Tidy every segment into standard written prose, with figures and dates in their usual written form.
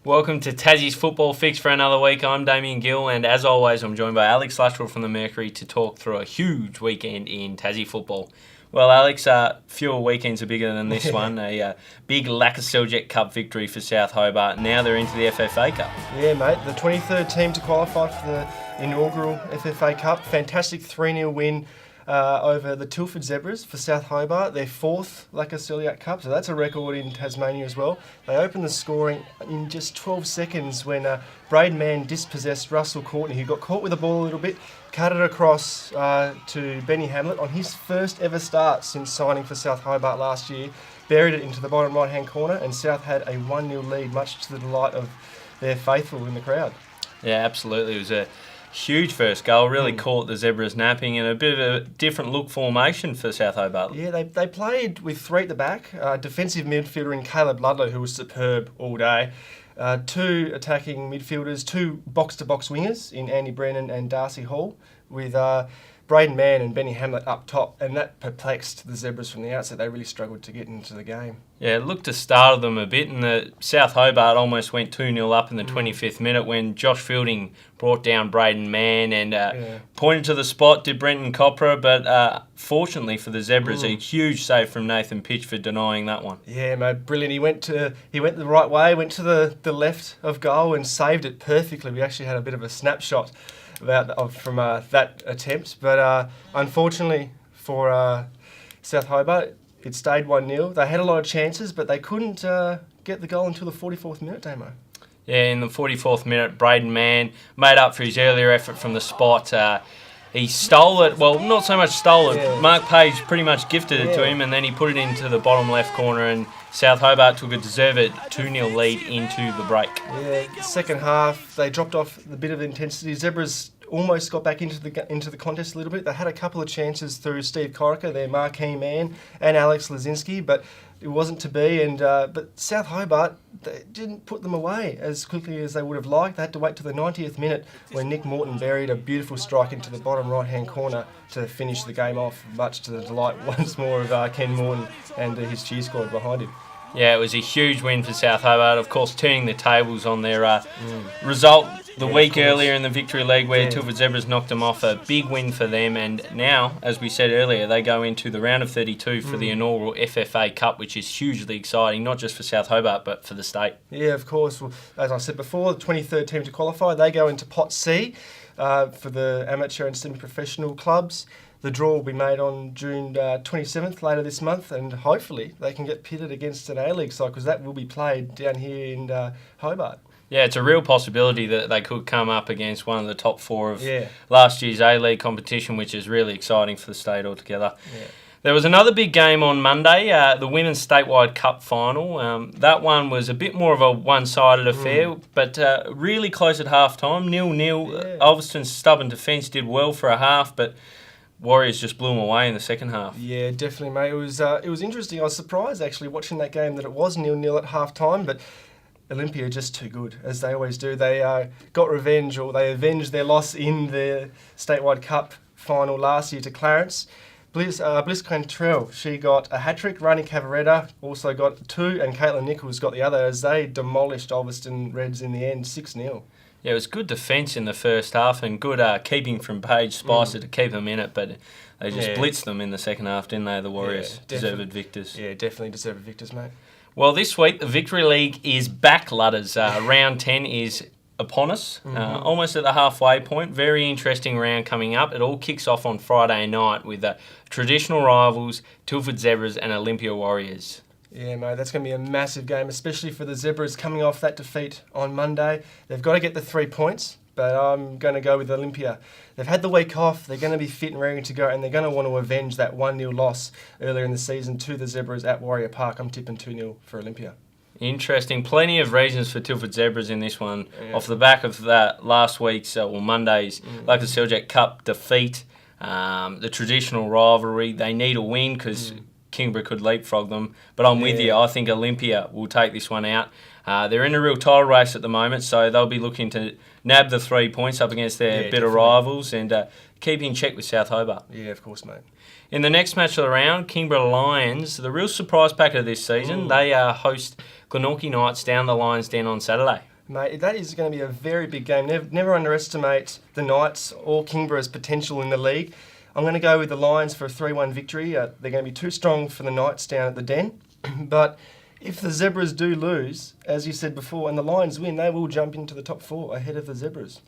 Welcome to Tassie's Football Fix for another week. I'm Damien Gill, and as always, I'm joined by Alex Luttrell from the Mercury to talk through a huge weekend in Tassie football. Well, Alex, fewer weekends are bigger than this one. A big Lacquer Seljet Cup victory for South Hobart. Now they're into the FFA Cup. Yeah, mate. The 23rd team to qualify for the inaugural FFA Cup. Fantastic 3-0 win over the Tilford Zebras for South Hobart. Their fourth Lacquer Seljet Cup, so that's a record in Tasmania as well. They opened the scoring in just 12 seconds when Braden Mann dispossessed Russell Courtney, who got caught with the ball a little bit, cut it across to Benny Hamlet on his first ever start since signing for South Hobart last year. Buried it into the bottom right-hand corner, and South had a 1-0 lead, much to the delight of their faithful in the crowd. Yeah, absolutely. It was a huge first goal, really caught the Zebras napping, and a bit of a different look formation for South Hobart. Yeah, they played with three at the back, defensive midfielder in Caleb Ludlow, who was superb all day, two attacking midfielders, two box-to-box wingers in Andy Brennan and Darcy Hall, with Braden Mann and Benny Hamlet up top, and that perplexed the Zebras from the outset. They really struggled to get into the game. Yeah, it looked to startle them a bit, and the South Hobart almost went 2-0 up in the 25th minute when Josh Fielding brought down Braden Mann and pointed to the spot, did Brenton Copra, but fortunately for the Zebras, a huge save from Nathan Pitch for denying that one. Yeah, mate, brilliant. He went the right way, went to the left of goal and saved it perfectly. We actually had a bit of a snapshot from that attempt, but unfortunately for South Hobart, it stayed 1-0. They had a lot of chances, but they couldn't get the goal until the 44th minute, Damo. Yeah, in the 44th minute, Braden Mann made up for his earlier effort from the spot. He stole it. Well, not so much stole it. Yeah. Mark Page pretty much gifted it to him, and then he put it into the bottom left corner, and South Hobart took a deserved 2-0 lead into the break. Yeah, second half, they dropped off the bit of intensity. Zebras almost got back into the contest a little bit. They had a couple of chances through Steve Corica, their marquee man, and Alex Lazinski, but it wasn't to be. And but South Hobart, they didn't put them away as quickly as they would have liked. They had to wait till the 90th minute when Nick Morton buried a beautiful strike into the bottom right-hand corner to finish the game off, much to the delight once more of Ken Morton and his cheer squad behind him. Yeah, it was a huge win for South Hobart, of course, turning the tables on their result the week earlier in the Victory League where Tilford Zebras knocked them off. A big win for them, and now, as we said earlier, they go into the round of 32 for the inaugural FFA Cup, which is hugely exciting, not just for South Hobart, but for the state. Yeah, of course. Well, as I said before, the 23rd team to qualify, they go into Pot C for the amateur and semi-professional clubs. The draw will be made on June 27th, later this month, and hopefully they can get pitted against an A-League side, because that will be played down here in Hobart. Yeah, it's a real possibility that they could come up against one of the top four of Yeah. last year's A-League competition, which is really exciting for the state altogether. Yeah. There was another big game on Monday, the Women's Statewide Cup Final. That one was a bit more of a one-sided affair, but really close at half-time, 0-0. Yeah. Ulverston's stubborn defence did well for a half, but Warriors just blew them away in the second half. Yeah, definitely, mate. It was interesting. I was surprised, actually, watching that game that it was 0-0 at half-time, but Olympia are just too good, as they always do. They got revenge, or they avenged their loss in the Statewide Cup final last year to Clarence. Bliss Cantrell, she got a hat-trick. Rani Cavaretta also got two, and Caitlin Nichols got the other, as they demolished Ulverston Reds in the end, 6-0. Yeah, it was good defence in the first half and good keeping from Paige Spicer to keep them in it, but they just blitzed them in the second half, didn't they, the Warriors? Deserved victors. Yeah, definitely deserved victors, mate. Well, this week, the Victory League is back, Ludders. Round 10 is upon us, almost at the halfway point. Very interesting round coming up. It all kicks off on Friday night with traditional rivals, Tilford Zebras and Olympia Warriors. Yeah, mate, that's going to be a massive game, especially for the Zebras coming off that defeat on Monday. They've got to get the 3 points, but I'm going to go with Olympia. They've had the week off, they're going to be fit and ready to go, and they're going to want to avenge that 1-0 loss earlier in the season to the Zebras at Warrior Park. I'm tipping 2-0 for Olympia. Interesting. Plenty of reasons for Tilford Zebras in this one. Off the back of that last week's, or Monday's, Lacquer Seljet Cup defeat, the traditional rivalry. They need a win because Kingborough could leapfrog them. But I'm with you. I think Olympia will take this one out. They're in a real title race at the moment, so they'll be looking to nab the 3 points up against their bitter rivals and keep in check with South Hobart. Yeah, of course, mate. In the next match of the round, Kingborough Lions, the real surprise packet of this season, they host Glenorchy Knights down the Lions Den on Saturday. Mate, that is going to be a very big game. Never underestimate the Knights or Kingborough's potential in the league. I'm going to go with the Lions for a 3-1 victory. They're going to be too strong for the Knights down at the Den. But if the Zebras do lose, as you said before, and the Lions win, they will jump into the top 4 ahead of the Zebras.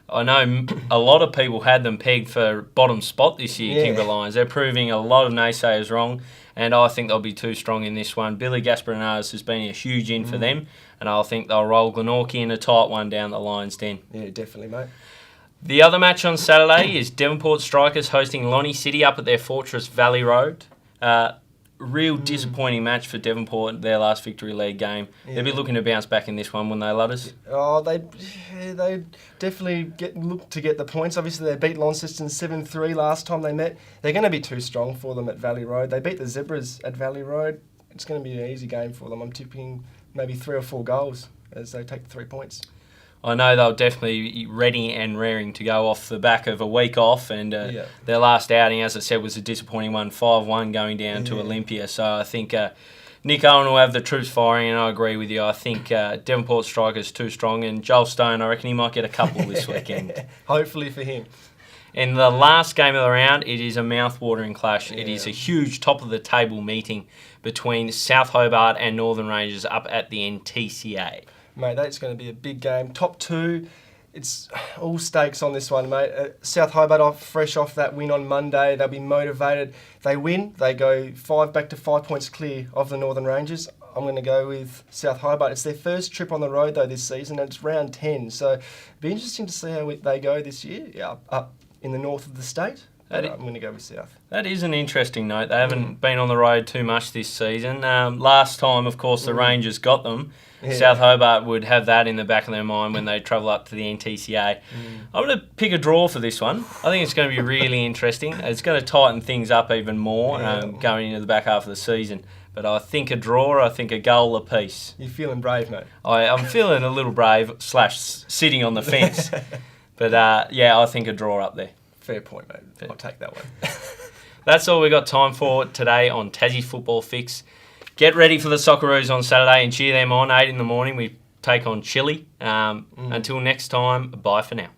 I know a lot of people had them pegged for bottom spot this year, Yeah. Kingbourne Lions. They're proving a lot of naysayers wrong, and I think they'll be too strong in this one. Billy Gasparinados has been a huge in for them, and I think they'll roll Glenorchy in a tight one down the Lions' Den. Yeah, definitely, mate. The other match on Saturday is Devonport Strikers hosting Lonnie City up at their Fortress Valley Road. Real disappointing match for Devonport, their last victory league game. They'll be looking to bounce back in this one, wouldn't they, Ludders? Oh, they definitely look to get the points. Obviously, they beat Launceston 7-3 last time they met. They're going to be too strong for them at Valley Road. They beat the Zebras at Valley Road. It's going to be an easy game for them. I'm tipping maybe 3 or 4 goals as they take the 3 points. I know they'll definitely be ready and raring to go off the back of a week off, and their last outing, as I said, was a disappointing one, 5-1 going down to Olympia. So I think Nick Owen will have the troops firing, and I agree with you. I think Devonport Strikers too strong, and Joel Stone, I reckon he might get a couple this weekend. Hopefully for him. In the last game of the round, it is a mouth-watering clash. It is a huge top-of-the-table meeting between South Hobart and Northern Rangers up at the NTCA. Mate, that's going to be a big game. Top 2, it's all stakes on this one, mate. South Hobart fresh off that win on Monday. They'll be motivated. They win, they go back to 5 points clear of the Northern Rangers. I'm going to go with South Hobart. It's their first trip on the road, though, this season, and it's round 10. So it'll be interesting to see how they go this year, up in the north of the state. I'm going to go with South. That is an interesting note. They haven't been on the road too much this season. Last time, of course, the Rangers got them. Yeah. South Hobart would have that in the back of their mind when they travel up to the NTCA. I'm going to pick a draw for this one. I think it's going to be really interesting. It's going to tighten things up even more going into the back half of the season. But I think a draw, I think a goal apiece. You're feeling brave, mate. I'm feeling a little brave / sitting on the fence. But I think a draw up there. Fair point, mate. I'll take that one. That's all we got time for today on Tassie Football Fix. Get ready for the Socceroos on Saturday and cheer them on. 8 in the morning, we take on Chile. Until next time, bye for now.